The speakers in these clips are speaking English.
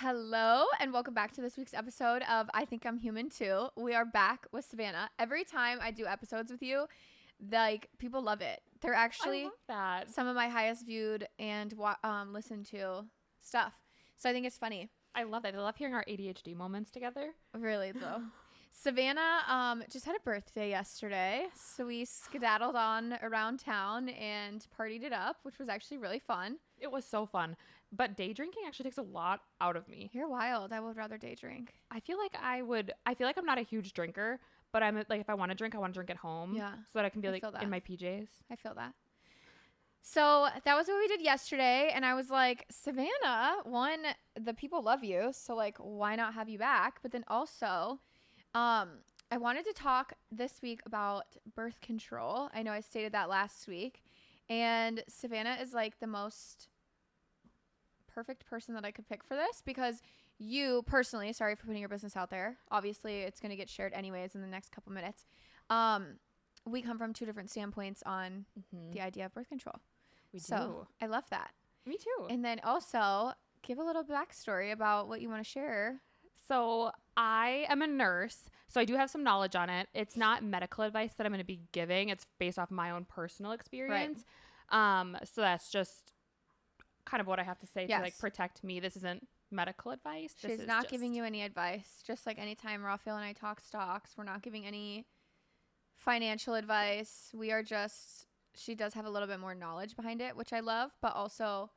Hello and welcome back to this week's episode of I Think I'm Human Too. We are back with Savannah. Every time I do episodes with you, people love it. They're actually I love that. some of my highest viewed and listened to stuff. So I think it's funny. I love that. I love hearing our ADHD moments together. Really though. Savannah just had a birthday yesterday, so we skedaddled on around town and partied it up, which was actually really fun. It was so fun. But day drinking actually takes a lot out of me. You're wild. I would rather day drink. I feel like I'm not a huge drinker, but I'm like, if I want to drink at home. Yeah. So that I can be I like feel that. in my PJs. I feel that. So that was what we did yesterday. And I was like, Savannah, one, the people love you. So like, why not have you back? But then also, I wanted to talk this week about birth control. I know I stated that last week. And Savannah is like the most perfect person that I could pick for this because you personally, sorry for putting your business out there. Obviously, it's going to get shared anyways in the next couple minutes. We come from two different standpoints on the idea of birth control. We so do. I love that. Me too. And then also give a little backstory about what you want to share. So I am a nurse, so I do have some knowledge on it. It's not medical advice that I'm going to be giving. It's based off my own personal experience. Right. So that's just kind of what I have to say to like protect me. This isn't medical advice. She's not giving you any advice. Just like anytime Raphael and I talk stocks, we're not giving any financial advice. We are just, she does have a little bit more knowledge behind it, which I love, but also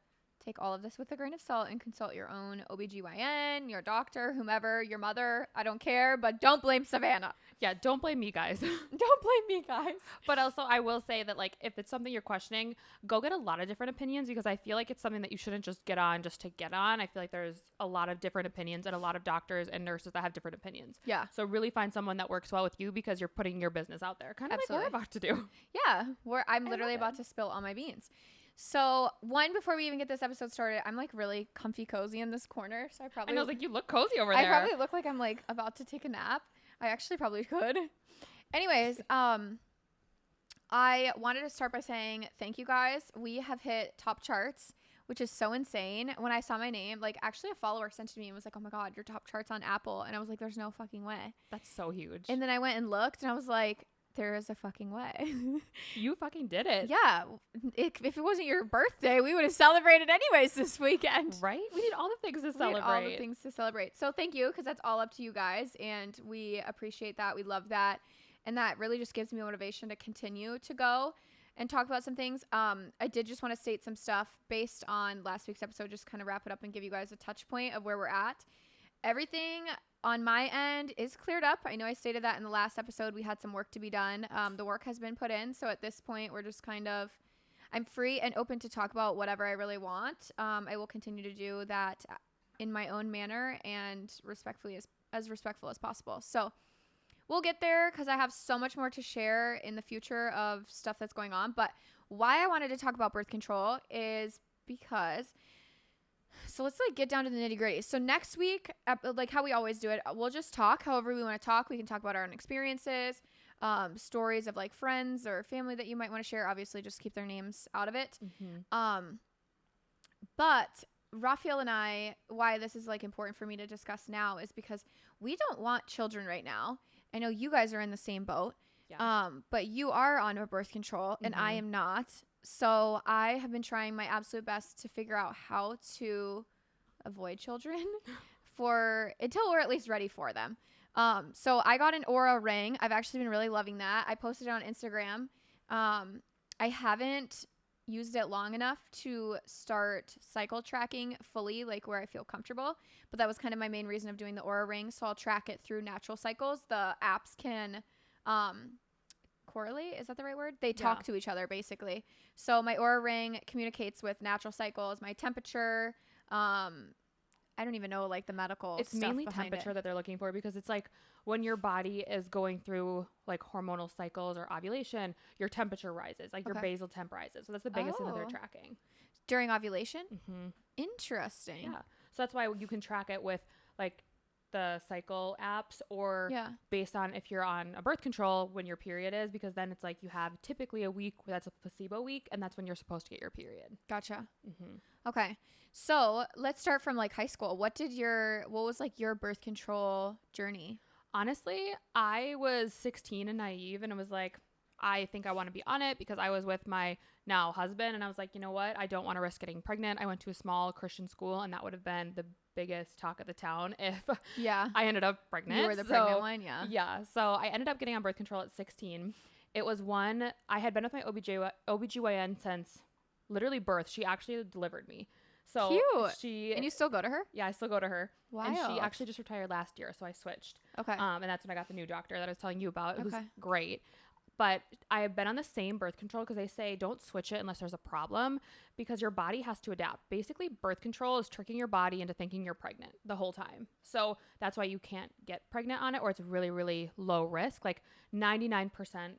take all of this with a grain of salt and consult your own OBGYN, your doctor, whomever, your mother. I don't care, but don't blame Savannah. Yeah, don't blame me, guys. Don't blame me, guys. But also, I will say that, like, if it's something you're questioning, go get a lot of different opinions because I feel like it's something that you shouldn't just get on just to get on. I feel like there's a lot of different opinions and a lot of doctors and nurses that have different opinions. Yeah. So really find someone that works well with you because you're putting your business out there. Kind of like we're about to do. Yeah. I'm literally about to spill all my beans. So before we even get this episode started, I'm like really comfy cozy in this corner. So I was like, you look cozy over there. I probably look like I'm like about to take a nap. I actually probably could. Anyways, I wanted to start by saying thank you guys. We have hit top charts, which is so insane. When I saw my name, like actually a follower sent it to me and was like, oh my God, your top charts on Apple. And I was like, there's no fucking way. That's so huge. And then I went and looked and I was like, there is a fucking way. You fucking did it. Yeah. If it wasn't your birthday, we would have celebrated anyways this weekend. Right? We need all the things to celebrate. All the things to celebrate. So thank you, because that's all up to you guys. And we appreciate that. We love that. And that really just gives me motivation to continue to go and talk about some things. I did just want to state some stuff based on last week's episode, just kind of wrap it up and give you guys a touch point of where we're at. Everything on my end is cleared up. I know I stated that in the last episode. We had some work to be done. The work has been put in. So at this point, we're just I'm free and open to talk about whatever I really want. I will continue to do that in my own manner and as respectful as possible. So we'll get there because I have so much more to share in the future of stuff that's going on. But why I wanted to talk about birth control is because... So let's like get down to the nitty gritty. So next week, like how we always do it, we'll just talk however we want to talk. We can talk about our own experiences, stories of like friends or family that you might want to share. Obviously, just keep their names out of it. But Raphael and I, why this is like important for me to discuss now is because we don't want children right now. I know you guys are in the same boat, but you are on a birth control and I am not. So I have been trying my absolute best to figure out how to avoid children until we're at least ready for them. So I got an Aura ring. I've actually been really loving that. I posted it on Instagram. I haven't used it long enough to start cycle tracking fully, like where I feel comfortable. But that was kind of my main reason of doing the Aura ring. So I'll track it through natural cycles. The apps can correlate, is that the right word? They talk to each other basically. So my Aura ring communicates with natural cycles, my temperature. I don't even know like the medical it's stuff mainly behind temperature it. that they're looking for because it's like when your body is going through like hormonal cycles or ovulation, your temperature rises, like your basal temp rises. So that's the biggest thing that they're tracking during ovulation. Interesting. Yeah, so that's why you can track it with like the cycle apps, or Yeah. based on if you're on a birth control when your period is, because then it's like you have typically a week where that's a placebo week, and that's when you're supposed to get your period. Gotcha. Mm-hmm. Okay. So let's start from like high school. What was like your birth control journey? Honestly, I was 16 and naive, and it was like, I think I want to be on it because I was with my now husband, and I was like, you know what? I don't want to risk getting pregnant. I went to a small Christian school, and that would have been the biggest talk of the town if I ended up pregnant. You were the pregnant one, yeah. Yeah. So I ended up getting on birth control at 16. It was one, I had been with my OBGYN since literally birth. She actually delivered me. So cute. And you still go to her? Yeah, I still go to her. Wild. And she actually just retired last year, so I switched. Okay. And that's when I got the new doctor that I was telling you about. It was great. But I have been on the same birth control because they say don't switch it unless there's a problem, because your body has to adapt. Basically, birth control is tricking your body into thinking you're pregnant the whole time. So that's why you can't get pregnant on it, or it's really, really low risk, like 99%,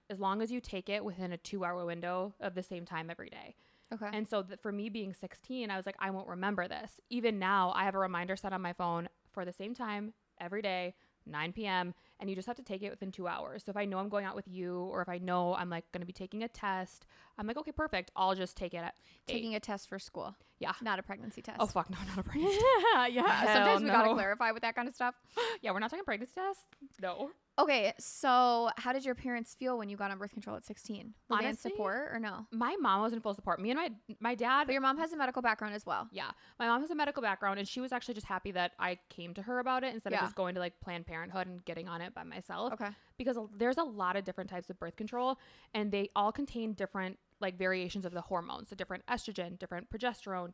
as long as you take it within a 2-hour window of the same time every day. Okay. And so for me being 16, I was like, I won't remember this. Even now, I have a reminder set on my phone for the same time every day, 9 p.m. And you just have to take it within 2 hours. So if I know I'm going out with you, or if I know I'm like going to be taking a test, I'm like, okay, perfect. I'll just take it at 8. Taking a test for school. Yeah. Not a pregnancy test. Oh, fuck. No, not a pregnancy test. Yeah. Sometimes we got to clarify with that kind of stuff. Yeah. We're not talking pregnancy test. No. Okay. So how did your parents feel when you got on birth control at 16? Were they in support or no? My mom was in full support. Me and my dad. But your mom has a medical background as well. Yeah. My mom has a medical background, and she was actually just happy that I came to her about it instead of just going to like Planned Parenthood and getting on it by myself. Okay. Because there's a lot of different types of birth control, and they all contain different like variations of the hormones, so different estrogen, different progesterone,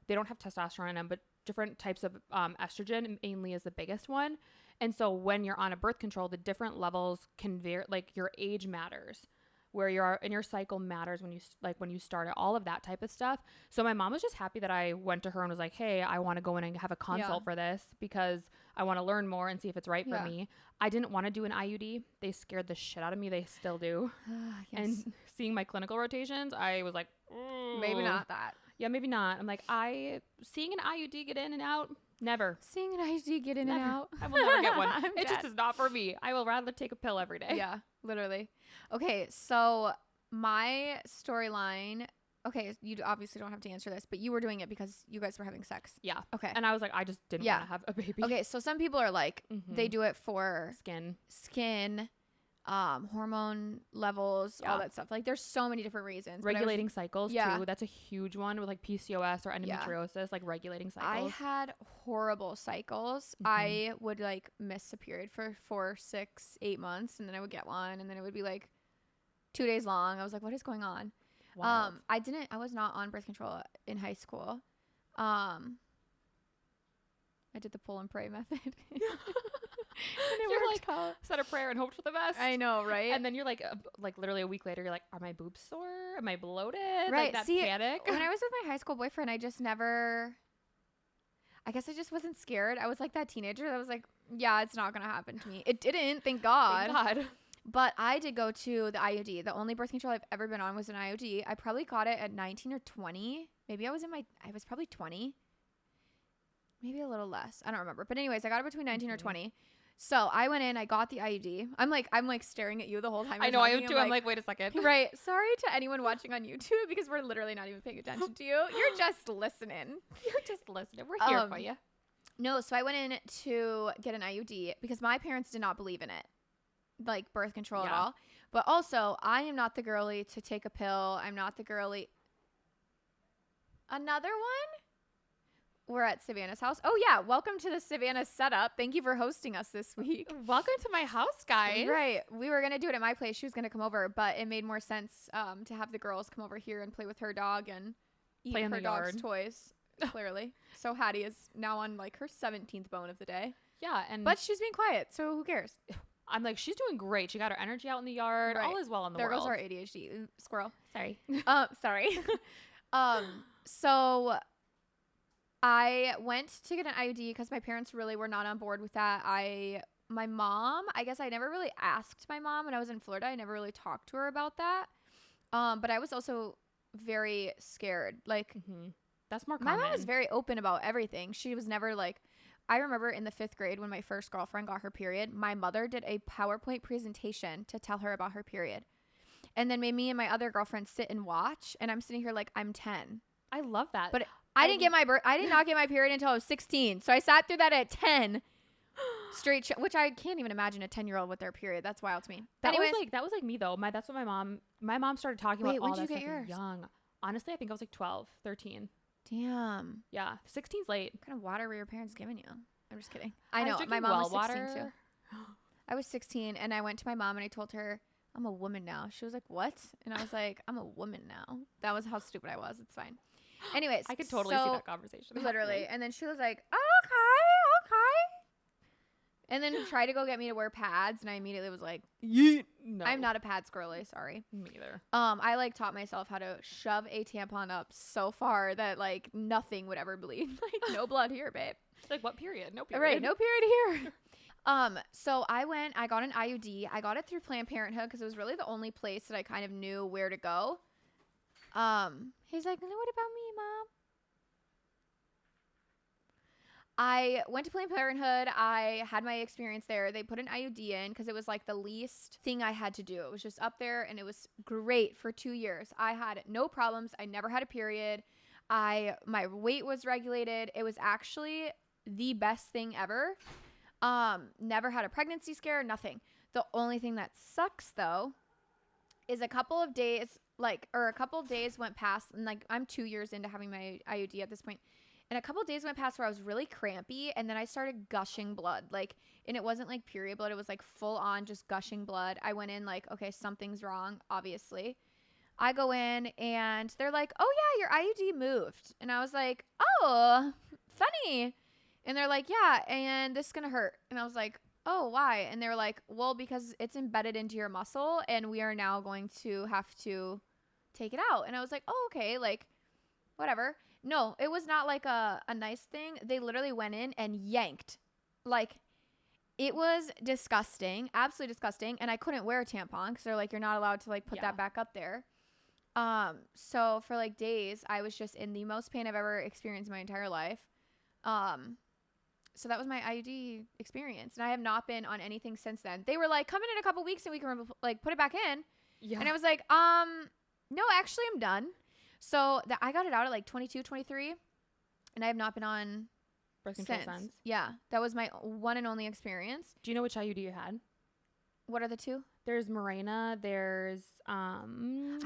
they don't have testosterone in them, but different types of estrogen mainly is the biggest one. And so when you're on a birth control, the different levels can vary, like your age matters, where you are in your cycle matters when you start it, all of that type of stuff. So my mom was just happy that I went to her and was like, hey, I want to go in and have a consult for this because I want to learn more and see if it's right for me. I didn't want to do an IUD. They scared the shit out of me. They still do. Yes. And seeing my clinical rotations, I was like, maybe not that. Yeah, maybe not. I'm like, seeing an IUD get in and out, never. Seeing an IUD get in and out. I will never get one. It just is not for me. I will rather take a pill every day. Yeah, literally. Okay, so my storyline. Okay, you obviously don't have to answer this, but you were doing it because you guys were having sex. Yeah. Okay. And I was like, I just didn't want to have a baby. Okay, so some people are like, they do it for skin, hormone levels, all that stuff. Like there's so many different reasons. Regulating cycles too. That's a huge one with like PCOS or endometriosis, like regulating cycles. I had horrible cycles. I would like miss a period for 4, 6, 8 months, and then I would get one, and then it would be like 2 days long. I was like, what is going on? Wild. I was not on birth control in high school. I did the pull and pray method. You're like, said a prayer and hoped for the best. I know, right? And then you're like literally a week later, you're like, are my boobs sore? Am I bloated? Right. Like that panic. When I was with my high school boyfriend, I guess I just wasn't scared. I was like that teenager that was like, yeah, it's not going to happen to me. It didn't, thank God. Thank God. But I did go to the IUD. The only birth control I've ever been on was an IUD. I probably got it at 19 or 20. Maybe I was probably 20. Maybe a little less. I don't remember. But anyways, I got it between 19 or 20. So I went in, I got the IUD. I'm like staring at you the whole time. I know, I am too. I'm like, wait a second. Right. Sorry to anyone watching on YouTube because we're literally not even paying attention to you. You're just listening. We're here for you. No, so I went in to get an IUD because my parents did not believe in it. Like birth control at all. But also, I am not the girly to take a pill. I'm not the girly. Another one? We're at Savannah's house. Oh, yeah. Welcome to the Savannah setup. Thank you for hosting us this week. Welcome to my house, guys. Right. We were going to do it at my place. She was going to come over, but it made more sense to have the girls come over here and play with her dog and eat her dog's toys, clearly. So Hattie is now on like her 17th bone of the day. Yeah. But she's being quiet, so who cares? I'm like, she's doing great. She got her energy out in the yard. Right. All is well in the world. There goes our ADHD. Squirrel. Sorry. Sorry. So I went to get an IUD because my parents really were not on board with that. My mom, I guess I never really asked my mom when I was in Florida. I never really talked to her about that. But I was also very scared. Like, that's more common. My mom was very open about everything. She was never like, I remember in the 5th grade when my first girlfriend got her period, my mother did a PowerPoint presentation to tell her about her period. And then made me and my other girlfriend sit and watch. And I'm sitting here like I'm 10. I love that. But I did not get my period until I was 16. So I sat through that at 10 straight, which I can't even imagine a 10-year-old with their period. That's wild to me. That was like me though. That's what my mom started talking about all that stuff yours? Young. Honestly, I think I was like 12, 13. Damn. Yeah. 16's late. What kind of water were your parents giving you? I'm just kidding. I know. My mom was 16 water. too. I was 16 and I went to my mom and I told her, I'm a woman now. She was like, what? And I was like, I'm a woman now. That was how stupid I was. It's fine. Anyways. I could totally see that conversation. Literally. happening. And then she was like, okay. And then tried to go get me to wear pads. And I immediately was like, yeet. No. I'm not a pads girly. Sorry. Me either. I like taught myself how to shove a tampon up so far that like nothing would ever bleed. Like no blood here, babe. Like what period? No period. Right. No period here. So I got an IUD. I got it through Planned Parenthood because it was really the only place that I kind of knew where to go. He's like, no, what about me, Mom? I went to Planned Parenthood. I had my experience there. They put an IUD in because it was like the least thing I had to do. It was just up there and it was great for 2 years. I had no problems. I never had a period. My weight was regulated. It was actually the best thing ever. Never had a pregnancy scare, nothing. The only thing that sucks though is a couple of days went past and like I'm 2 years into having my IUD at this point. And a couple of days went past where I was really crampy and then I started gushing blood. And it wasn't like period blood. It was like full on just gushing blood. I went in like, okay, something's wrong, obviously. I go in and they're like, oh yeah, your IUD moved. And I was like, oh, funny. And they're like, yeah, and this is going to hurt. And I was like, oh, why? And they were like, well, because it's embedded into your muscle and we are now going to have to take it out. And I was like, oh, okay, like whatever. No, it was not like a nice thing. They literally went in and yanked. Like, it was disgusting, absolutely disgusting. And I couldn't wear a tampon because they're like, you're not allowed to like put that back up there. So for like days, I was just in the most pain I've ever experienced in my entire life. So that was my IUD experience. And I have not been on anything since then. They were like, come in a couple weeks and we can like put it back in. Yeah. And I was like, no, actually I'm done. So I got it out at like 22, 23. And I have not been on birth control since. Yeah. That was my one and only experience. Do you know which IUD you had? What are the two? There's Mirena. There's I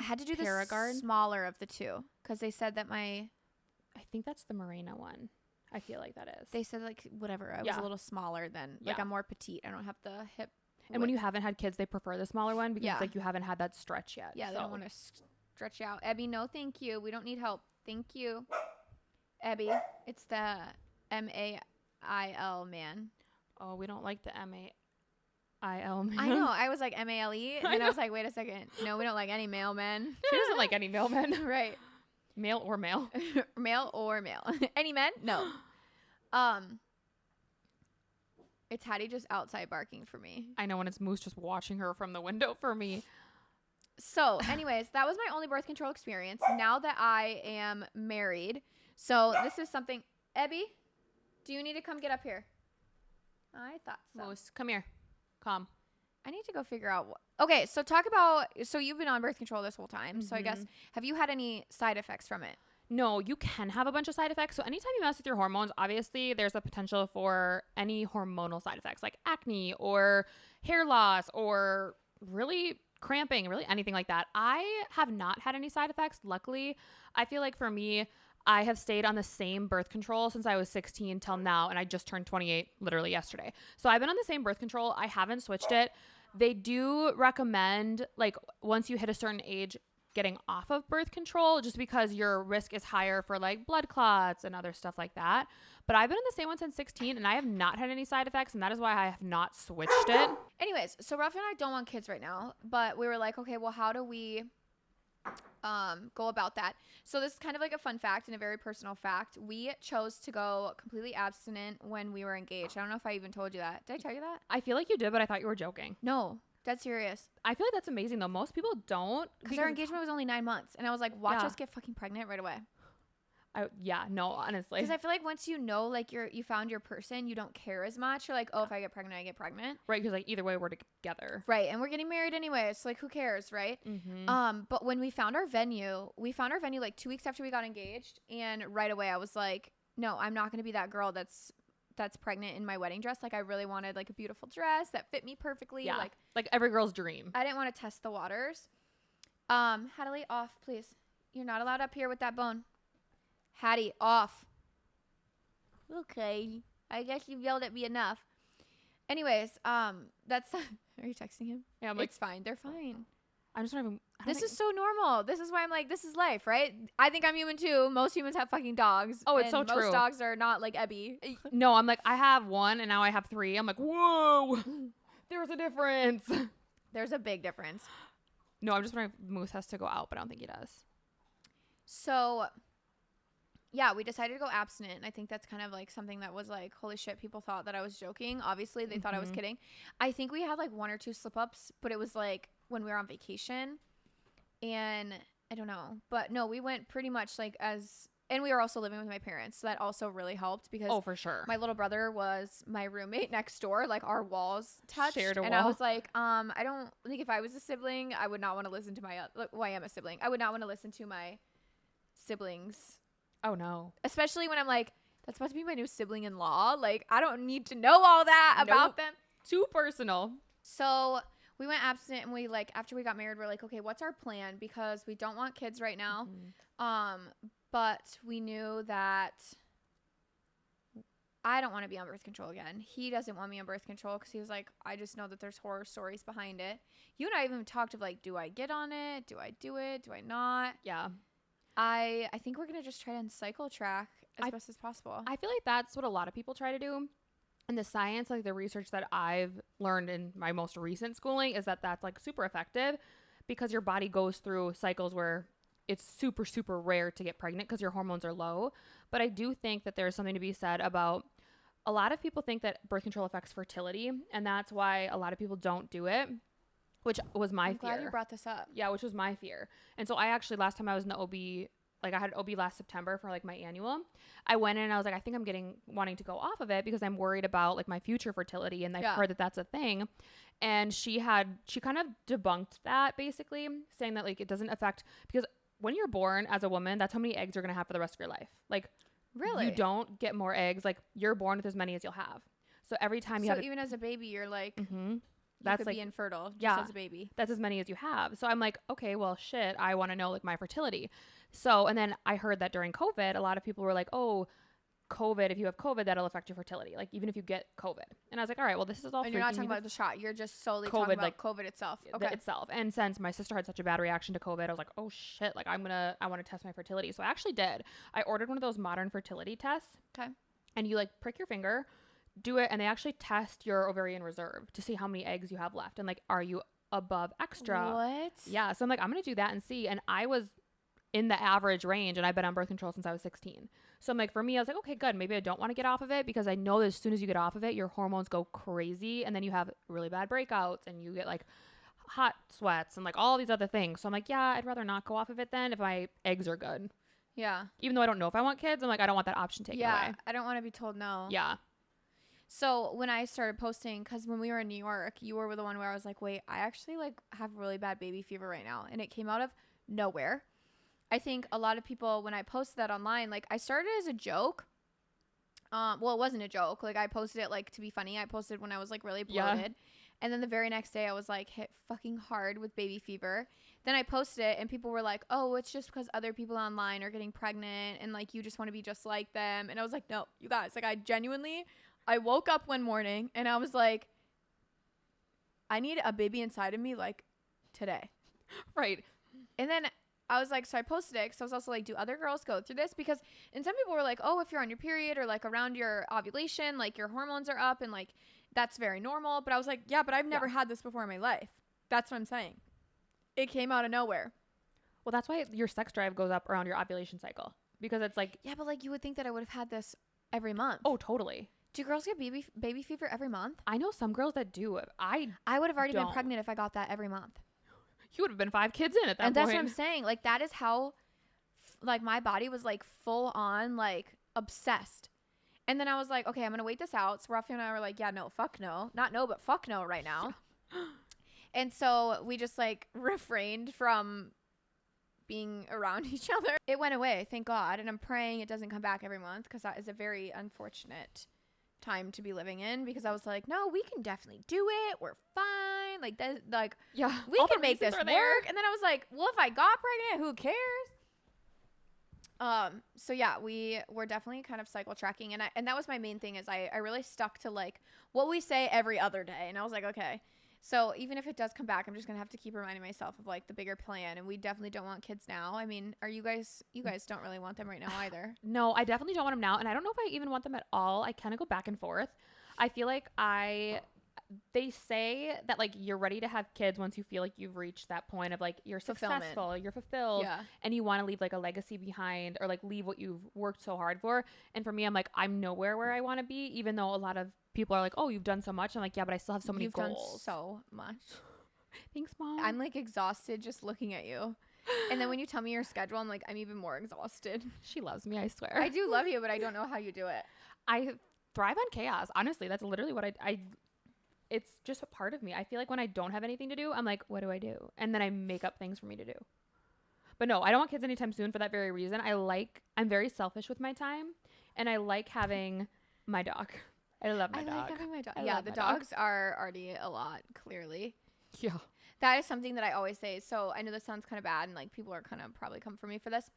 had to do Paragard. The smaller of the two because they said that I think that's the Mirena one. I feel like that is. They said like whatever. I was a little smaller than like I'm more petite. I don't have the hip. And when you haven't had kids, they prefer the smaller one because like you haven't had that stretch yet. Yeah, so. They don't want to stretch out. Abby, no, thank you. We don't need help. Thank you, Abby. It's the MAIL man. Oh, we don't like the MAIL man. I know. I was like MALE, and then I was like, wait a second. No, we don't like any male men. She doesn't like any male men, right? Male or male. Male or male. Any men? No. It's Hattie just outside barking for me. I know, when it's Moose just watching her from the window for me. So anyways, that was my only birth control experience. Now that I am married. So this is something. Ebby, do you need to come get up here? I thought so. Moose, come here. Come. I need to go figure out what. Okay, so talk about. So you've been on birth control this whole time. Mm-hmm. So I guess, have you had any side effects from it? No, you can have a bunch of side effects. So anytime you mess with your hormones, obviously there's a potential for any hormonal side effects like acne or hair loss or really cramping, really anything like that. I have not had any side effects. Luckily, I feel like for me, I have stayed on the same birth control since I was 16 till now, and I just turned 28 literally yesterday. So I've been on the same birth control. I haven't switched it. They do recommend, like, once you hit a certain age, getting off of birth control just because your risk is higher for like blood clots and other stuff like that. But I've been in the same one since 16 and I have not had any side effects, and that is why I have not switched it. Anyways, so Ruff and I don't want kids right now, but we were like, okay, well, how do we go about that? So this is kind of like a fun fact and a very personal fact. We chose to go completely abstinent when we were engaged. I don't know if I even told you that. Did I tell you that? I feel like you did, but I thought you were joking. No, that's serious. I feel like that's amazing though. Most people don't, because our engagement was only 9 months, and I was like, watch us get fucking pregnant right away. Honestly. Because I feel like once you know, like you found your person, you don't care as much. You're like, oh, if I get pregnant, I get pregnant. Right, because like either way, we're together. Right, and we're getting married anyway, so like who cares, right? But when we found our venue like 2 weeks after we got engaged, and right away I was like, no, I'm not gonna be that girl that's pregnant in my wedding dress. Like I really wanted like a beautiful dress that fit me perfectly. Yeah, like every girl's dream. I didn't want to test the waters. Hattie, off, please. You're not allowed up here with that bone. Hattie, off. Okay. I guess you've yelled at me enough. Anyways, that's... Are you texting him? Yeah, I'm like... It's fine. They're fine. I'm just not even... This is so normal. This is why I'm like, this is life, right? I think I'm human too. Most humans have fucking dogs. Oh, it's so true. Most dogs are not like Ebby. No, I'm like, I have one and now I have 3. I'm like, whoa. There's a difference. There's a big difference. No, I'm just wondering if Moose has to go out, but I don't think he does. So... yeah, we decided to go abstinent. And I think that's kind of like something that was like, holy shit, people thought that I was joking. Obviously, they thought I was kidding. I think we had like 1 or 2 slip ups, but it was like when we were on vacation. And I don't know. But no, we went pretty much like and we were also living with my parents. So that also really helped because for sure. My little brother was my roommate next door. Like our walls touched. Shared a wall. And I was like, I don't think if I was a sibling, I would not want to listen to I am a sibling. I would not want to listen to my siblings. Oh, no. Especially when I'm like, that's about to be my new sibling-in-law. Like, I don't need to know all that about them. Too personal. So we went abstinent and we like, after we got married, we're like, okay, what's our plan? Because we don't want kids right now. But we knew that I don't want to be on birth control again. He doesn't want me on birth control because he was like, I just know that there's horror stories behind it. You and I even talked of like, do I get on it? Do I do it? Do I not? Yeah. I think we're going to just try to cycle track as best as possible. I feel like that's what a lot of people try to do. And the science, like the research that I've learned in my most recent schooling is that that's like super effective because your body goes through cycles where it's super, super rare to get pregnant because your hormones are low. But I do think that there's something to be said about a lot of people think that birth control affects fertility. And that's why a lot of people don't do it. Which was my fear. I'm glad you brought this up. Yeah, which was my fear. And so I actually, last time I was in the OB, like I had OB last September for like my annual. I went in and I was like, I think I'm wanting to go off of it because I'm worried about like my future fertility. And I've heard that that's a thing. And she kind of debunked that basically, saying that like it doesn't affect, because when you're born as a woman, that's how many eggs you're going to have for the rest of your life. Like, really? You don't get more eggs. Like, you're born with as many as you'll have. So every time you have. So even as a baby, you're like. That's could like, be infertile just as a baby. That's as many as you have. So I'm like, okay, well, shit, I want to know like my fertility. So, and then I heard that during COVID, a lot of people were like, oh, COVID, if you have COVID, that'll affect your fertility. Like even if you get COVID. And I was like, all right, well, this is all. And you're not talking about the shot. You're just solely talking about like, COVID itself. Okay. Itself. And since my sister had such a bad reaction to COVID, I was like, oh shit, like I want to test my fertility. So I actually did. I ordered one of those modern fertility tests. Okay. And you like prick your finger, do it, and they actually test your ovarian reserve to see how many eggs you have left and like, are you above extra? What? Yeah. So I'm like, I'm gonna do that and see. And I was in the average range, and I've been on birth control since I was 16. So I'm like, for me, I was like, okay, good, maybe I don't want to get off of it, because I know that as soon as you get off of it, your hormones go crazy, and then you have really bad breakouts and you get like hot sweats and like all these other things. So I'm like, yeah, I'd rather not go off of it then if my eggs are good. Yeah. Even though I don't know if I want kids, I'm like, I don't want that option taken away. Yeah, I don't want to be told no. Yeah. So when I started posting, because when we were in New York, you were the one where I was like, wait, I actually like have really bad baby fever right now. And it came out of nowhere. I think a lot of people, when I posted that online, like I started as a joke. Well, it wasn't a joke. Like I posted it like to be funny. I posted when I was like really bloated. Yeah. And then the very next day I was like hit fucking hard with baby fever. Then I posted it and people were like, oh, it's just because other people online are getting pregnant and like you just want to be just like them. And I was like, no, you guys, like I woke up one morning and I was like, I need a baby inside of me like today. Right. And then I was like, so I posted it because I was also like, do other girls go through this? Because, and some people were like, oh, if you're on your period or like around your ovulation, like your hormones are up and like that's very normal. But I was like, yeah, but I've never had this before in my life. That's what I'm saying. It came out of nowhere. Well, that's why your sex drive goes up around your ovulation cycle, because it's like, yeah, but like you would think that I would have had this every month. Oh, totally. Do girls get baby fever every month? I know some girls that do. I would have already been pregnant if I got that every month. You would have been 5 kids in at that point. And that's what I'm saying. Like that is how like my body was like full on like obsessed. And then I was like, okay, I'm gonna wait this out. So Rafi and I were like, yeah, no, fuck no, not no, but fuck no right now. And so we just like refrained from being around each other. It went away, thank God, and I'm praying it doesn't come back every month, because that is a very unfortunate time to be living in, because I was like, no, we can definitely do it, we're fine, like that, like Yeah, we can make this work. And then I was like, well, if I got pregnant, who cares? So yeah, we were definitely kind of cycle tracking, and that was my main thing, is I really stuck to like what we say every other day, and I was like, okay, so even if it does come back, I'm just gonna have to keep reminding myself of like the bigger plan. And we definitely don't want kids now. I mean, are you guys don't really want them right now either? No, I definitely don't want them now, and I don't know if I even want them at all. I kind of go back and forth. I feel like they say that like you're ready to have kids once you feel like you've reached that point of like you're successful, you're fulfilled, and you want to leave like a legacy behind, or like leave what you've worked so hard for. And for me, I'm like, I'm nowhere where I want to be, even though a lot of people are like, oh, you've done so much. I'm like, yeah, but I still have so many goals. Done so much. Thanks, Mom. I'm like exhausted just looking at you. And then when you tell me your schedule, I'm like, I'm even more exhausted. She loves me, I swear. I do love you, but I don't know how you do it. I thrive on chaos. Honestly, that's literally what I it's just a part of me. I feel like when I don't have anything to do, I'm like, what do I do? And then I make up things for me to do. But no, I don't want kids anytime soon for that very reason. I'm very selfish with my time, and I like having my dog. I love my dog. I like having my dog. Yeah, the dogs are already a lot, clearly. Yeah. That is something that I always say. So I know this sounds kind of bad, and like people are kind of probably come for me for this.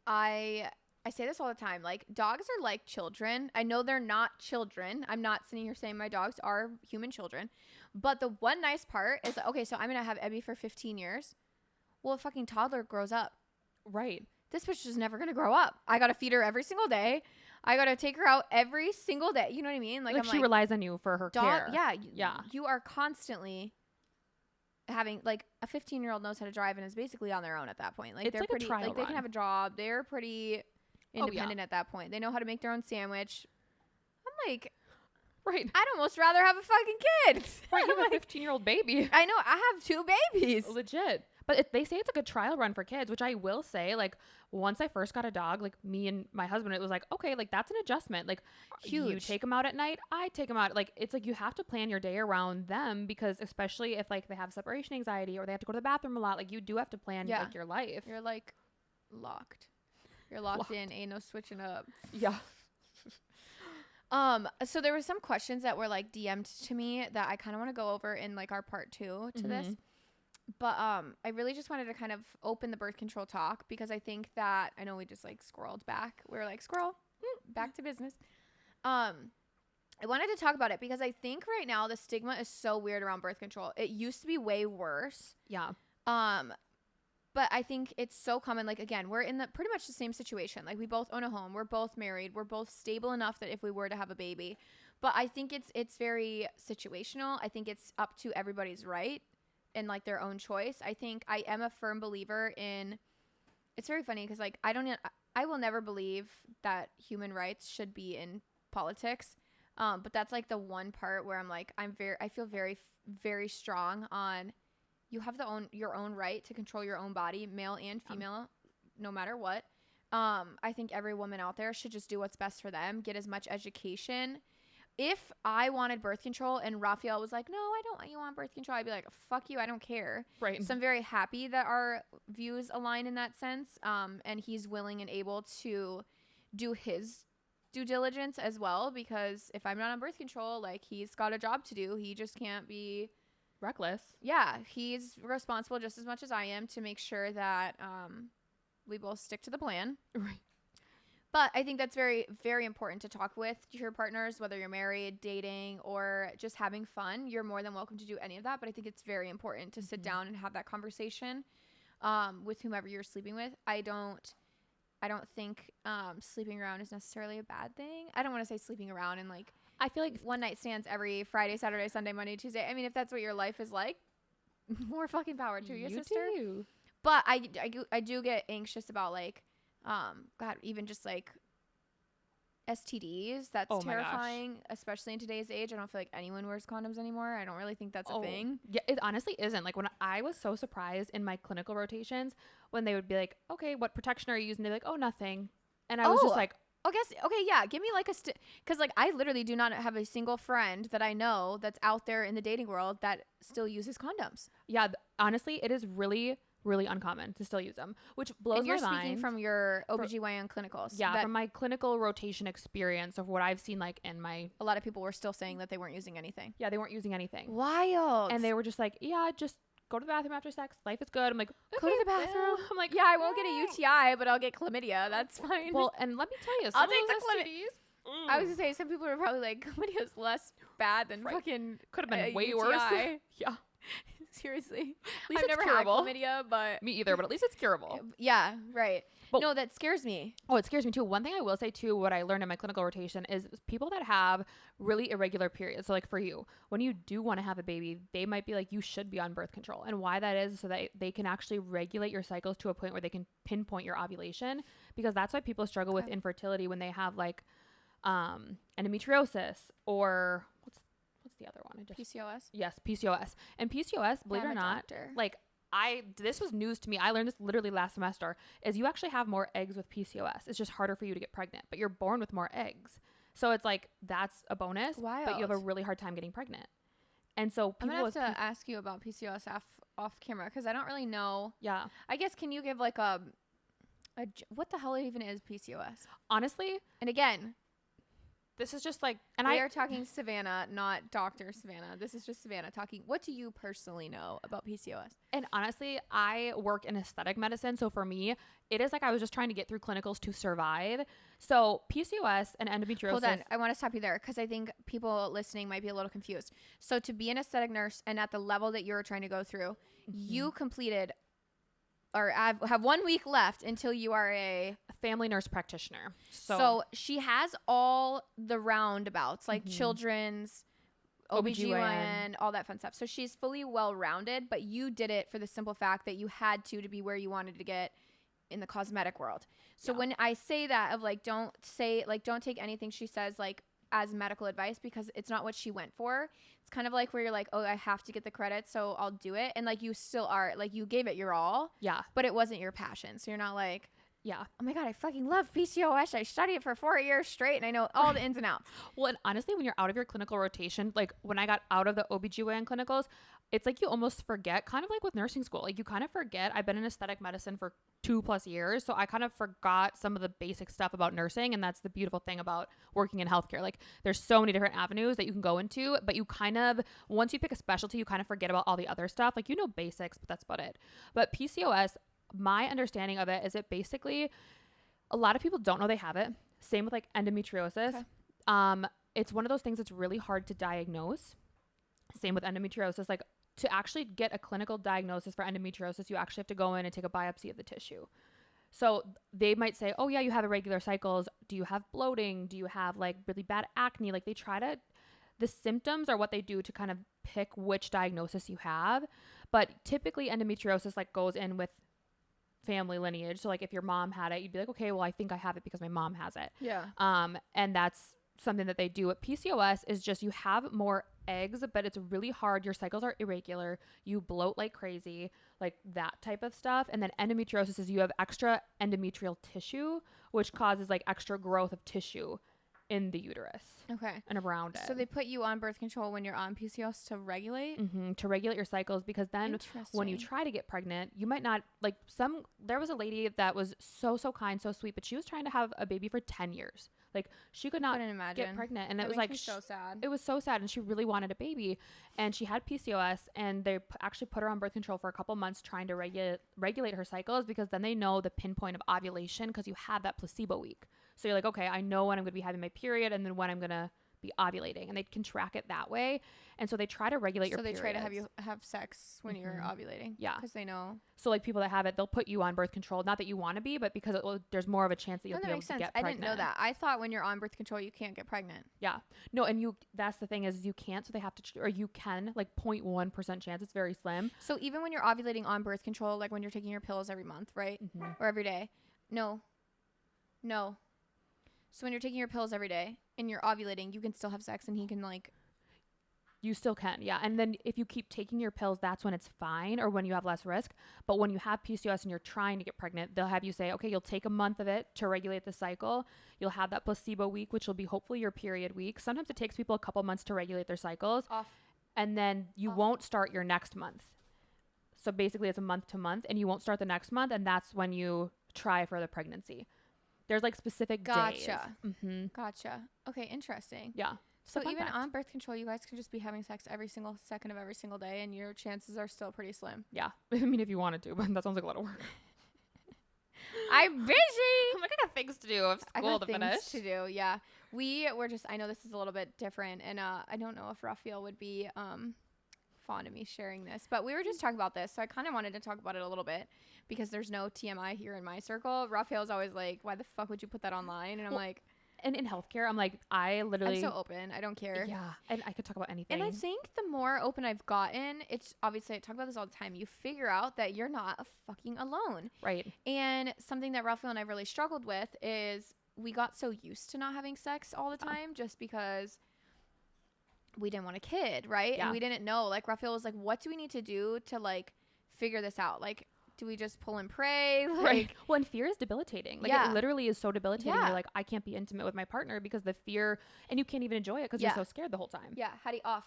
I say this all the time. Like, dogs are like children. I know they're not children. I'm not sitting here saying my dogs are human children. But the one nice part is, okay, so I'm going to have Ebby for 15 years. Well, a fucking toddler grows up. Right. This bitch is never going to grow up. I got to feed her every single day. I got to take her out every single day. You know what I mean? Like she relies on you for her care. Yeah. You are constantly having, like, a 15-year-old knows how to drive and is basically on their own at that point. Like, they're like pretty, like, they can have a job. They're pretty independent at that point. They know how to make their own sandwich. I'm like, right, I'd almost rather have a fucking kid. Right, you have a 15-year-old baby. I know, I have 2 babies. Legit. But they say it's like a trial run for kids, which I will say, like, once I first got a dog, like, me and my husband, it was like, okay, like, that's an adjustment. Like, huge. You take them out at night, I take them out. Like, it's like you have to plan your day around them, because especially if, like, they have separation anxiety or they have to go to the bathroom a lot, like, you do have to plan, like, your life. You're, like, locked. You're locked in. Ain't no switching up. Yeah. So there were some questions that were like DM'd to me that I kind of want to go over in like our part 2 to this. But I really just wanted to kind of open the birth control talk, because I think that, I know we just like scrolled back. We were like, back to business. I wanted to talk about it because I think right now the stigma is so weird around birth control. It used to be way worse. Yeah. But I think it's so common. Like, again, we're in pretty much the same situation. Like, we both own a home. We're both married. We're both stable enough that if we were to have a baby. But I think it's very situational. I think it's up to everybody's right and, like, their own choice. I think I am a firm believer in – it's very funny because, like, I will never believe that human rights should be in politics. But that's, like, the one part where I'm, like, I feel very, very strong on – you have your own right to control your own body, male and female, no matter what. I think every woman out there should just do what's best for them, get as much education. If I wanted birth control and Raphael was like, no, I don't want you on birth control, I'd be like, fuck you, I don't care. Right. So I'm very happy that our views align in that sense. And he's willing and able to do his due diligence as well, because if I'm not on birth control, like, he's got a job to do. He just can't be reckless. Yeah, he's responsible just as much as I am to make sure that we both stick to the plan. Right. But I think that's very, very important to talk with your partners, whether you're married, dating, or just having fun. You're more than welcome to do any of that. But I think it's very important to sit down and have that conversation with whomever you're sleeping with. I don't think sleeping around is necessarily a bad thing. I don't want to say sleeping around and, like, I feel like one night stands every Friday, Saturday, Sunday, Monday, Tuesday. I mean, if that's what your life is like, more fucking power to you, sister. Do. But I do get anxious about, like, God, even just, like, STDs. That's terrifying, especially in today's age. I don't feel like anyone wears condoms anymore. I don't really think that's a thing. Yeah, it honestly isn't. Like when I was so surprised in my clinical rotations when they would be like, okay, what protection are you using? They're like, oh, nothing. And I was just like, okay, yeah, give me like because like I literally do not have a single friend that I know that's out there in the dating world that still uses condoms. Yeah, honestly, it is really, really uncommon to still use them, which blows my mind. You're speaking from your OBGYN clinicals. Yeah, from my clinical rotation experience of what I've seen, like in my... A lot of people were still saying that they weren't using anything. Yeah, they weren't using anything. Wild. And they were just like, yeah, just go to the bathroom after sex. Life is good. I'm like, okay, go to the bathroom. I'm like, yeah, I won't get a UTI, but I'll get chlamydia. That's fine. Well, and let me tell you, I'll take the chlamydia. I was gonna say, some people are probably like, chlamydia's less bad than fucking could have been way UTI. Worse. Yeah. Seriously. At least I've never curable. had chlamydia, but... Me either, but at least it's curable. Yeah, right. But no, that scares me. Oh, it scares me too. One thing I will say too, what I learned in my clinical rotation is people that have really irregular periods. So like for you, when you do want to have a baby, they might be like, you should be on birth control. And why that is so that they can actually regulate your cycles to a point where they can pinpoint your ovulation, because that's why people struggle with infertility when they have like endometriosis or what's the other one? PCOS? Yes, PCOS. And PCOS, believe it or not, like this was news to me. I learned this literally last semester, is you actually have more eggs with PCOS. It's just harder for you to get pregnant, but you're born with more eggs. So it's like, that's a bonus, but you have a really hard time getting pregnant. And so people... I'm going to have to ask you about PCOS off camera, because I don't really know. Yeah. I guess, can you give like what the hell even is PCOS? Honestly, and again... This is just like, and we are talking Savannah, not Dr. Savannah. This is just Savannah talking. What do you personally know about PCOS? And honestly, I work in aesthetic medicine. So for me, it is like I was just trying to get through clinicals to survive. So PCOS and endometriosis. Hold on. I want to stop you there because I think people listening might be a little confused. So to be an aesthetic nurse and at the level that you're trying to go through, you completed or have 1 week left until you are a family nurse practitioner. So she has all the roundabouts, like children's, OBGYN, all that fun stuff. So she's fully well-rounded, but you did it for the simple fact that you had to be where you wanted to get in the cosmetic world. So when I say that of like, don't take anything she says like as medical advice, because it's not what she went for. It's kind of like where you're like, oh, I have to get the credit, so I'll do it. And like, you still are, like, you gave it your all. Yeah. But it wasn't your passion. So you're not like, yeah, oh my God, I fucking love PCOS. I studied it for 4 years straight and I know all the ins and outs. Well, and honestly, when you're out of your clinical rotation, like when I got out of the OBGYN clinicals, it's like you almost forget, kind of like with nursing school. Like you kind of forget. I've been in aesthetic medicine for 2+ years. So I kind of forgot some of the basic stuff about nursing. And that's the beautiful thing about working in healthcare. Like there's so many different avenues that you can go into, but you kind of, once you pick a specialty, you kind of forget about all the other stuff. Like, you know, basics, but that's about it. But PCOS, my understanding of it is it basically, a lot of people don't know they have it. Same with like endometriosis. Okay. It's one of those things that's really hard to diagnose. Same with endometriosis. Like to actually get a clinical diagnosis for endometriosis, you actually have to go in and take a biopsy of the tissue. So they might say, oh yeah, you have irregular cycles. Do you have bloating? Do you have like really bad acne? Like they try to, the symptoms are what they do to kind of pick which diagnosis you have. But typically endometriosis like goes in with family lineage. So like if your mom had it, you'd be like, okay, well, I think I have it because my mom has it. Yeah. And that's something that they do. At PCOS is just, you have more eggs, but it's really hard. Your cycles are irregular. You bloat like crazy, like that type of stuff. And then endometriosis is you have extra endometrial tissue, which causes like extra growth of tissue in the uterus. Okay. And around it. So they put you on birth control when you're on PCOS to regulate? Mm-hmm, to regulate your cycles, because then when you try to get pregnant, you might not, like there was a lady that was so kind, so sweet, but she was trying to have a baby for 10 years. Like she could not get pregnant. And it was like, so sad. It was so sad. And she really wanted a baby and she had PCOS, and they actually put her on birth control for a couple months trying to regulate her cycles, because then they know the pinpoint of ovulation, because you have that placebo week. So you're like, okay, I know when I'm going to be having my period and then when I'm going to be ovulating, and they can track it that way. And so they try to regulate your periods. So they try to have you have sex when you're ovulating. Yeah. Because they know. So like people that have it, they'll put you on birth control. Not that you want to be, but because there's more of a chance that you'll be able to get pregnant. I didn't know that. I thought when you're on birth control, you can't get pregnant. Yeah. No, and that's the thing is you can't. So they have to, or you can, like 0.1% chance. It's very slim. So even when you're ovulating on birth control, like when you're taking your pills every month, right? Mm-hmm. Or every day. No. So when you're taking your pills every day and you're ovulating, you can still have sex and he can like. You still can, yeah. And then if you keep taking your pills, that's when it's fine or when you have less risk. But when you have PCOS and you're trying to get pregnant, they'll have you say, okay, you'll take a month of it to regulate the cycle. You'll have that placebo week, which will be hopefully your period week. Sometimes it takes people a couple months to regulate their cycles. Off. And then you won't start your next month. So basically it's a month to month and you won't start the next month. And that's when you try for the pregnancy. There's like specific days. Gotcha. Gotcha. Okay, interesting. Yeah. So even on birth control, you guys can just be having sex every single second of every single day, and your chances are still pretty slim. Yeah. I mean, if you wanted to, but that sounds like a lot of work. I'm busy. I'm like, I got things to do. I have school to finish. To do, yeah. We're just, I know this is a little bit different, and I don't know if Raphael would be fond of me sharing this, but we were just talking about this, so I kind of wanted to talk about it a little bit because there's no TMI here in my circle. Raphael's always like, why the fuck would you put that online? And I'm like, and in healthcare, I'm like, I'm so open. I don't care. Yeah. And I could talk about anything. And I think the more open I've gotten, it's obviously, I talk about this all the time. You figure out that you're not fucking alone. Right. And something that Raphael and I really struggled with is we got so used to not having sex all the time just because we didn't want a kid. Right. Yeah. And we didn't know, like Raphael was like, what do we need to do to like figure this out? Like, do we just pull and pray? Like, right. Well, and fear is debilitating. Like, it literally is so debilitating. Yeah. You're like, I can't be intimate with my partner because the fear, and you can't even enjoy it because you're so scared the whole time. Yeah. Hattie, off.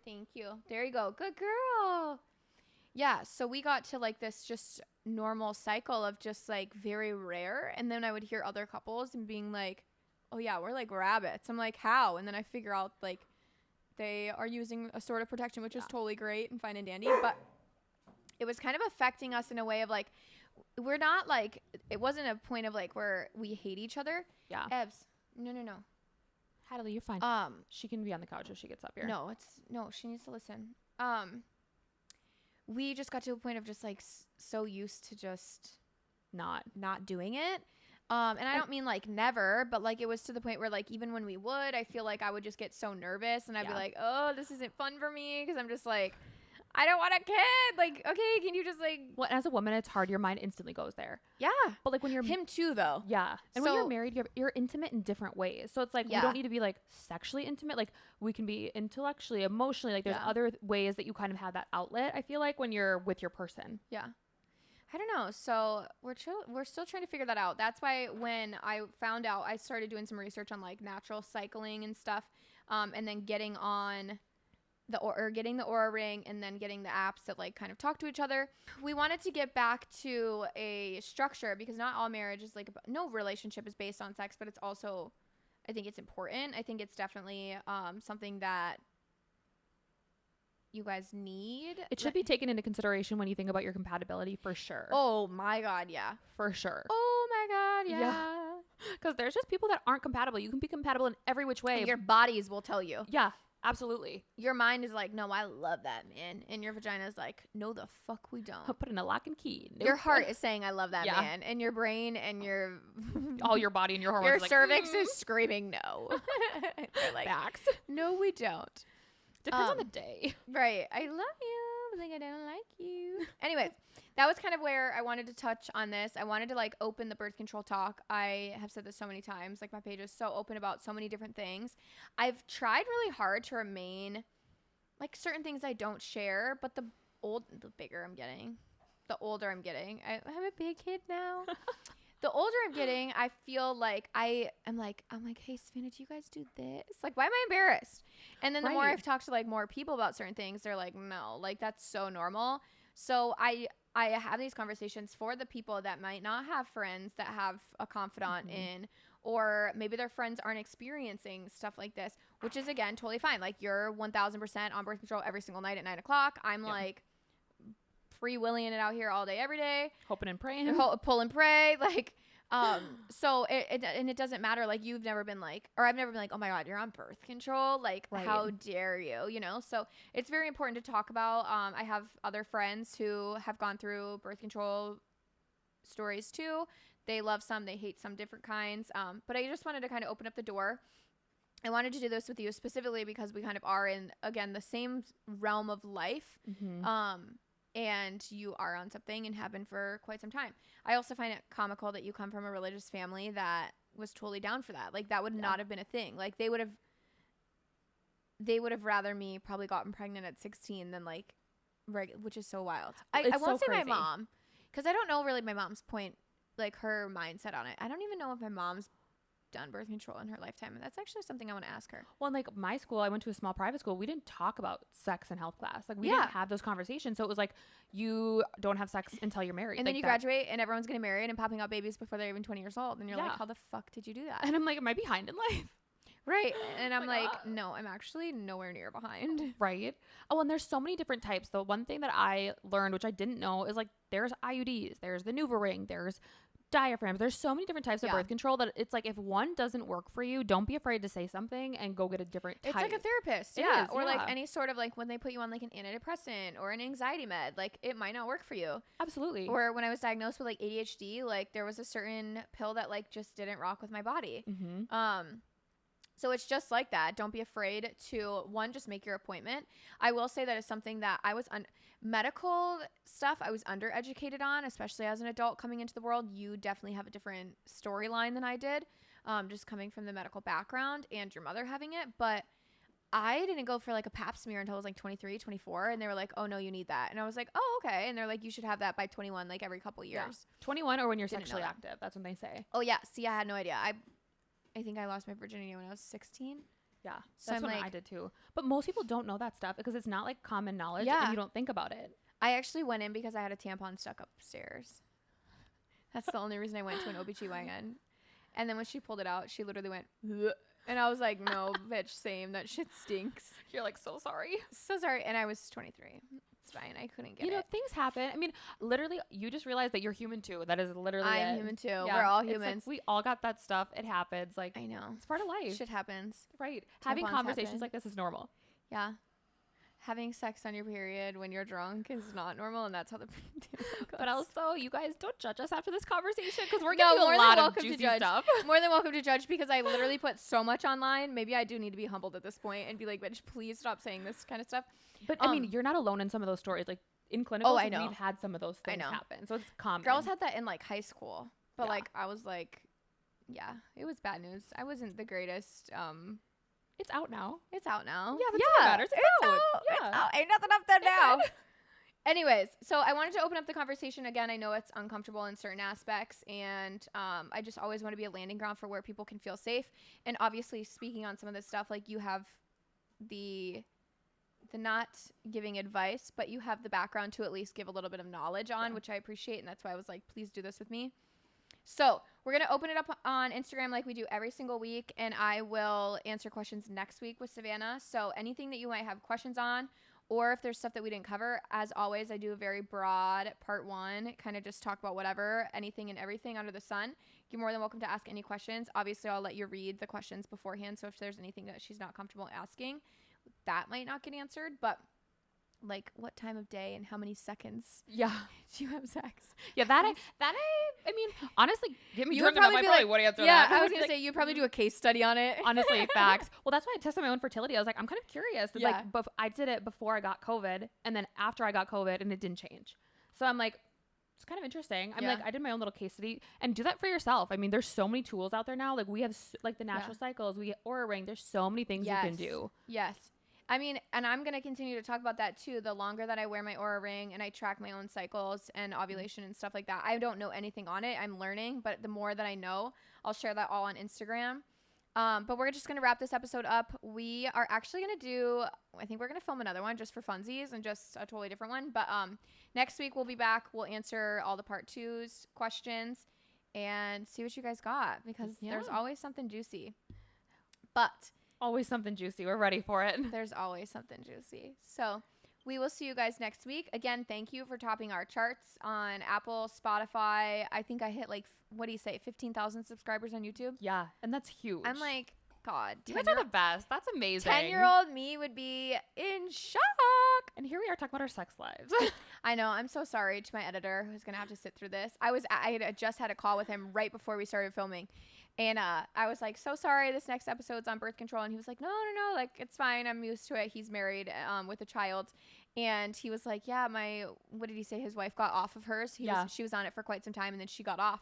Thank you. There you go. Good girl. Yeah. So we got to like this just normal cycle of just like very rare. And then I would hear other couples and being like, oh yeah, we're like rabbits. I'm like, how? And then I figure out like, they are using a sort of protection, which is totally great and fine and dandy. But it was kind of affecting us in a way of like, we're not like, it wasn't a point of like where we hate each other. Yeah. Ebs. No. Hadley, you're fine. She can be on the couch if she gets up here. No, she needs to listen. We just got to a point of just like so used to just not doing it. And I don't mean like never, but like it was to the point where like even when we would, I feel like I would just get so nervous and I'd be like, oh, this isn't fun for me because I'm just like, I don't want a kid. Like, okay, can you just like. Well, as a woman, it's hard. Your mind instantly goes there. Yeah. But like when you're. Him too, though. Yeah. And when you're married, you're intimate in different ways. So it's like we don't need to be like sexually intimate. Like we can be intellectually, emotionally. Like there's other ways that you kind of have that outlet, I feel like, when you're with your person. Yeah. I don't know. So we're still trying to figure that out. That's why when I found out, I started doing some research on like natural cycling and stuff, and then getting on getting the Aura ring and then getting the apps that like kind of talk to each other. We wanted to get back to a structure because not all marriage is like no relationship is based on sex, but it's also, I think it's important. I think it's definitely something that you guys need. It should be taken into consideration when you think about your compatibility for sure. Oh my God, yeah. For sure. Oh my God, yeah. Because there's just people that aren't compatible. You can be compatible in every which way. And your bodies will tell you. Yeah, absolutely. Your mind is like, no, I love that man. And your vagina is like, no, the fuck we don't. I'll put in a lock and key. Nope. Your heart is saying, I love that man. And your brain and your... all your body and your hormones. Your like, cervix is screaming no. They're like, facts. No, we don't. Depends on the day. Right. I love you, but like I don't like you. Anyways, that was kind of where I wanted to touch on this. I wanted to like open the birth control talk. I have said this so many times. Like my page is so open about so many different things. I've tried really hard to remain like certain things I don't share, but the bigger I'm getting, the older I'm getting. I'm a big kid now. The older I'm getting, I feel like I'm like, hey, Savannah, do you guys do this? Like, why am I embarrassed? And then the more I've talked to like more people about certain things, they're like, no, like that's so normal. So I have these conversations for the people that might not have friends that have a confidant in, or maybe their friends aren't experiencing stuff like this, which is again, totally fine. Like you're 1000% on birth control every single night at 9:00. I'm like free willing it out here all day, every day. Hoping and praying. Pull and pray. Like, so it doesn't matter. Like you've never been like, or I've never been like, oh my God, you're on birth control. Like, how dare you, you know? So it's very important to talk about. I have other friends who have gone through birth control stories too. They love some, they hate some different kinds. But I just wanted to kind of open up the door. I wanted to do this with you specifically because we kind of are in, again, the same realm of life. and you are on something and have been for quite some time. I also find it comical that you come from a religious family that was totally down for that. Like, that would not have been a thing. Like, they would have rather me probably gotten pregnant at 16 than like which is so wild. I won't say my mom, because I don't know really my mom's point, like her mindset on it. I don't even know if my mom's done birth control in her lifetime. That's actually something I want to ask her. Well, and like my school, I went to a small private school. We didn't talk about sex in health class. Like we didn't have those conversations. So it was like, you don't have sex until you're married. And like then you graduate and everyone's getting married and popping out babies before they're even 20 years old. And you're like, how the fuck did you do that? And I'm like, am I behind in life? Right. And I'm like, no, I'm actually nowhere near behind. Right. Oh, and there's so many different types. The one thing that I learned, which I didn't know, is like there's IUDs, there's the NuvaRing, there's diaphragms. There's so many different types of birth control that it's like, if one doesn't work for you, don't be afraid to say something and go get a different type. It's like a therapist. Or like any sort of like when they put you on like an antidepressant or an anxiety med, like it might not work for you. Absolutely. Or when I was diagnosed with like ADHD, like there was a certain pill that like just didn't rock with my body. So it's just like that. Don't be afraid to, one, just make your appointment. I will say that it's something that I was medical stuff I was undereducated on, especially as an adult coming into the world. You definitely have a different storyline than I did, just coming from the medical background and your mother having it. But I didn't go for like a pap smear until I was like 23, 24. And they were like, oh, no, you need that. And I was like, oh, okay. And they're like, you should have that by 21, like every couple years. Yeah. 21 or when you're sexually active. That's when they say. Oh, yeah. See, I had no idea. I think I lost my virginity when I was 16. Yeah, so that's when I did too. But most people don't know that stuff because it's not like common knowledge and you don't think about it. I actually went in because I had a tampon stuck upstairs. That's the only reason I went to an OBGYN. And then when she pulled it out, she literally went, ugh. And I was like, no, bitch, same. That shit stinks. You're like, so sorry. So sorry. And I was 23. It's fine. I couldn't get it. You know, things happen. I mean, literally, you just realized that you're human too. That is literally I'm human too. Yeah. We're all humans. Like, we all got that stuff. It happens. Like, I know. It's part of life. Shit happens. Right. Having conversations like this is normal. Yeah. Having sex on your period when you're drunk is not normal, and that's how the goes. But also, you guys don't judge us after this conversation because we're giving you a lot of juicy stuff. More than welcome to judge, because I literally put so much online. Maybe I do need to be humbled at this point and be like, bitch, please stop saying this kind of stuff. But I mean, you're not alone in some of those stories. Like in clinical, I know. We've had some of those things happen, so it's common. Girls had that in like high school, but like I was like, yeah, it was bad news. I wasn't the greatest. It's out now. It's out now. Yeah, that's what matters. It's out. Yeah. It's out. Ain't nothing up there now. Anyways, so I wanted to open up the conversation again. I know it's uncomfortable in certain aspects, and I just always want to be a landing ground for where people can feel safe. And obviously, speaking on some of this stuff, like you have the not giving advice, but you have the background to at least give a little bit of knowledge on, which I appreciate, and that's why I was like, please do this with me. So we're going to open it up on Instagram like we do every single week, and I will answer questions next week with Savannah. So anything that you might have questions on, or if there's stuff that we didn't cover, as always, I do a very broad part one, kind of just talk about whatever, anything and everything under the sun. You're more than welcome to ask any questions. Obviously, I'll let you read the questions beforehand. So if there's anything that she's not comfortable asking, that might not get answered, but like what time of day and how many seconds do you have sex? Yeah, I mean, honestly, get me drunk enough, I probably would answer that. Yeah, I was going to say, you'd probably do a case study on it. Honestly, facts. Well, that's why I tested my own fertility. I was like, I'm kind of curious. Like, but I did it before I got COVID and then after I got COVID, and it didn't change. So I'm like, it's kind of interesting. I'm like, I did my own little case study, and do that for yourself. I mean, there's so many tools out there now. Like we have like the natural cycles, we get Aura Ring. There's so many things you can do. Yes. I mean, and I'm going to continue to talk about that too. The longer that I wear my Aura Ring and I track my own cycles and ovulation and stuff like that, I don't know anything on it. I'm learning, but the more that I know, I'll share that all on Instagram. But we're just going to wrap this episode up. We are actually going to do, I think we're going to film another one just for funsies and just a totally different one. But next week we'll be back. We'll answer all the part 2's questions and see what you guys got, because there's always something juicy. But always something juicy. We're ready for it. There's always something juicy. So we will see you guys next week. Again, thank you for topping our charts on Apple, Spotify. I think I hit like, what do you say, 15,000 subscribers on YouTube? Yeah, and that's huge. I'm like, God. You guys are the best. That's amazing. 10-year-old me would be in shock. And here we are talking about our sex lives. I know. I'm so sorry to my editor who's going to have to sit through this. I had just had a call with him right before we started filming. And I was like, so sorry, this next episode's on birth control. And he was like, no, like, it's fine. I'm used to it. He's married with a child. And he was like, yeah, what did he say? His wife got off of hers. She was on it for quite some time, and then she got off.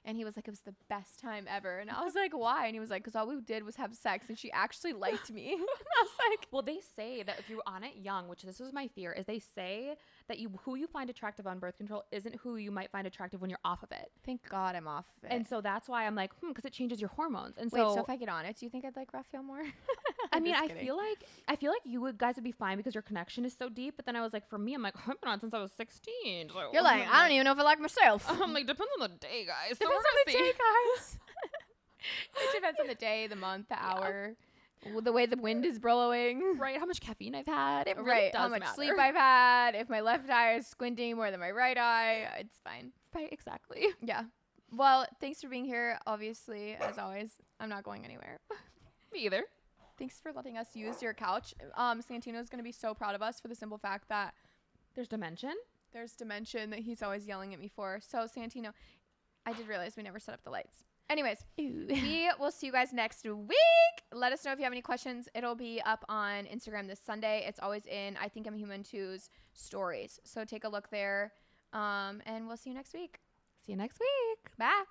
And he was like, it was the best time ever. And I was like, why? And he was like, because all we did was have sex, and she actually liked me. And I was like, well, they say that if you're on it young, which this was my fear, is they say that who you find attractive on birth control isn't who you might find attractive when you're off of it. Thank God I'm off of it. And so that's why I'm like, because it changes your hormones. And wait, so if I get on it, do you think I'd like Raphael more? I mean, I feel like you guys would be fine because your connection is so deep. But then I was like, for me, I'm like, I've been on since I was 16. So you're like, I don't even know if I like myself. I'm like, depends on the day, guys. Depends on the day, guys. It depends on the day, the month, the hour, the way the wind is blowing. Right, how much caffeine I've had. It really does how much matter. sleep I've had. If my left eye is squinting more than my right eye, it's fine. Right, exactly. Yeah. Well, thanks for being here. Obviously, as always, I'm not going anywhere. Me either. Thanks for letting us use your couch. Santino's going to be so proud of us for the simple fact that there's dimension. There's dimension that he's always yelling at me for. So, Santino, I did realize we never set up the lights. Anyways, we will see you guys next week. Let us know if you have any questions. It'll be up on Instagram this Sunday. It's always in I Think I'm Human 2's stories. So take a look there. And we'll see you next week. See you next week. Bye.